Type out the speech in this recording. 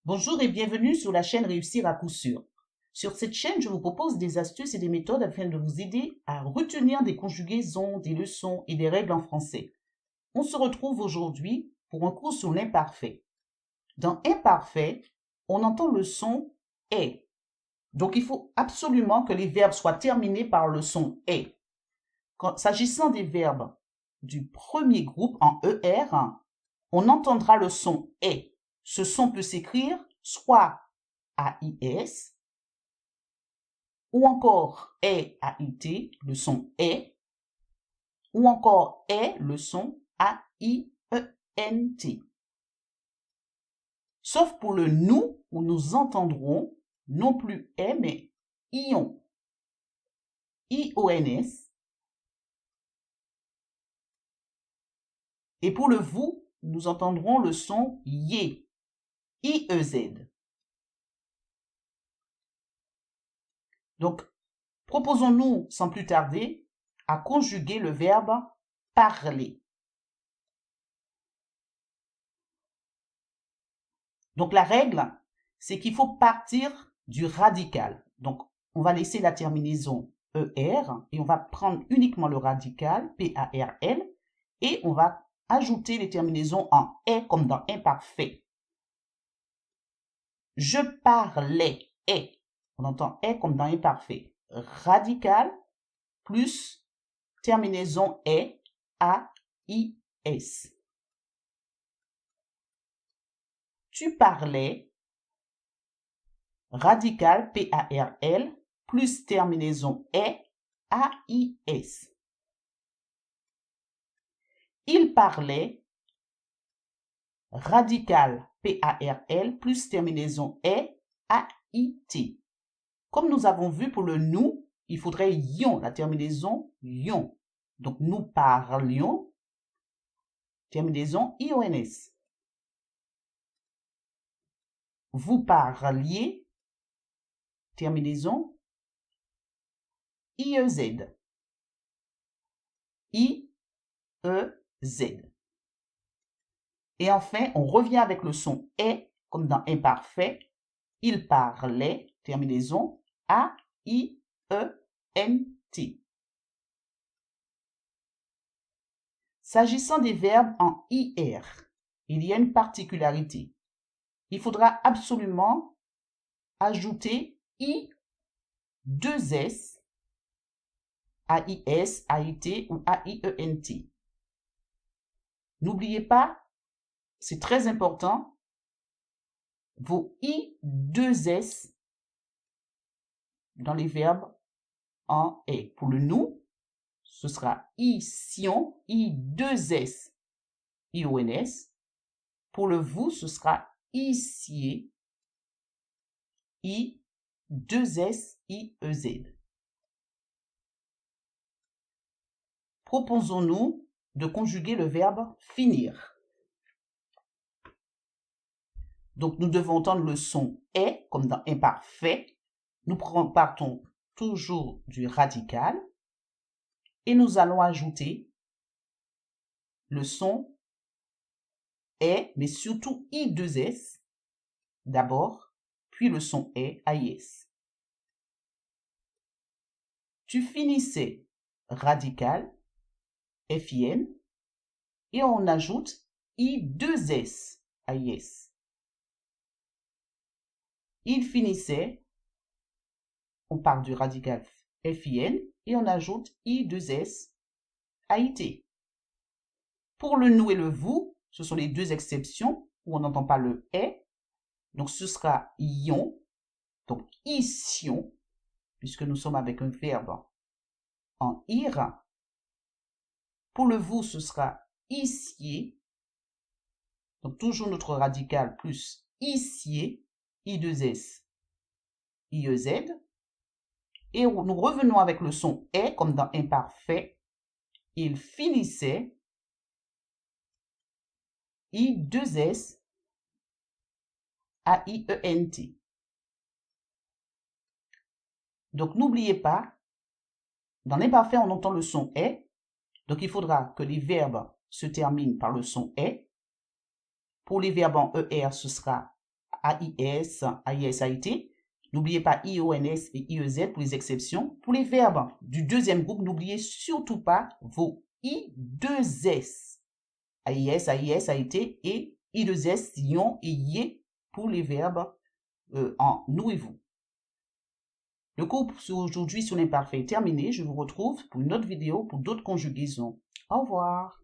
Bonjour et bienvenue sur la chaîne Réussir à coup sûr. Sur cette chaîne, je vous propose des astuces et des méthodes afin de vous aider à retenir des conjugaisons, des leçons et des règles en français. On se retrouve aujourd'hui pour un cours sur l'imparfait. Dans imparfait, on entend le son « est ». Donc, il faut absolument que les verbes soient terminés par le son « est ». S'agissant des verbes du premier groupe en ER, on entendra le son « est ». Ce son peut s'écrire soit AIS ou encore AIT, le son est, ou encore est, le son AIENT. Sauf pour le nous, où nous entendrons non plus est, mais ion, IONS. Et pour le vous, nous entendrons le son yé, IEZ. Donc, proposons-nous sans plus tarder à conjuguer le verbe parler. Donc, la règle, c'est qu'il faut partir du radical. Donc, on va laisser la terminaison ER et on va prendre uniquement le radical, PARL, et on va ajouter les terminaisons en est comme dans imparfait. Je parlais, est. On entend est comme dans imparfait. Radical plus terminaison est, AIS. Tu parlais, radical PARL plus terminaison est, AIS. Il parlait, radical PARL plus terminaison est, AIT. Comme nous avons vu pour le nous, il faudrait ion, la terminaison ion. Donc nous parlions, terminaison IONS. Vous parliez, terminaison IEZ. IEZ. Et enfin, on revient avec le son est, comme dans imparfait. Il parlait, terminaison AIENT. S'agissant des verbes en IR, il y a une particularité. Il faudra absolument ajouter I, 2S, AIS, AIT ou AIENT. N'oubliez pas, c'est très important, vos I, 2S dans les verbes en est. Pour le nous, ce sera I-sion, I-2S, IONS. Pour le vous, ce sera ici, I-2S, IEZ. Proposons-nous de conjuguer le verbe finir. Donc, nous devons entendre le son est, comme dans imparfait. Nous partons toujours du radical. Et nous allons ajouter le son est, mais surtout I2S d'abord, puis le son est, AIS. Tu finissais radical, FIN, et on ajoute I2S, AIS. Il finissait, on part du radical FIN, et on ajoute I2S, AIT. Pour le nous et le vous, ce sont les deux exceptions où on n'entend pas le est. Donc, ce sera ion, donc ision, puisque nous sommes avec un verbe en ir. Pour le vous, ce sera ici, donc toujours notre radical plus ici, I2S, IEZ. Et nous revenons avec le son est, comme dans imparfait. Il finissait, I2S, AIENT. Donc, n'oubliez pas, dans l'imparfait, on entend le son est. Donc, il faudra que les verbes se terminent par le son est. Pour les verbes en ER, ce sera AIS, AIS, AIT. N'oubliez pas IONS et IEZ pour les exceptions. Pour les verbes du deuxième groupe, n'oubliez surtout pas vos I2S. AIS, AIS, AIT et I2S, ion et yé pour les verbes en nous et vous. Le cours aujourd'hui sur l'imparfait est terminé. Je vous retrouve pour une autre vidéo pour d'autres conjugaisons. Au revoir.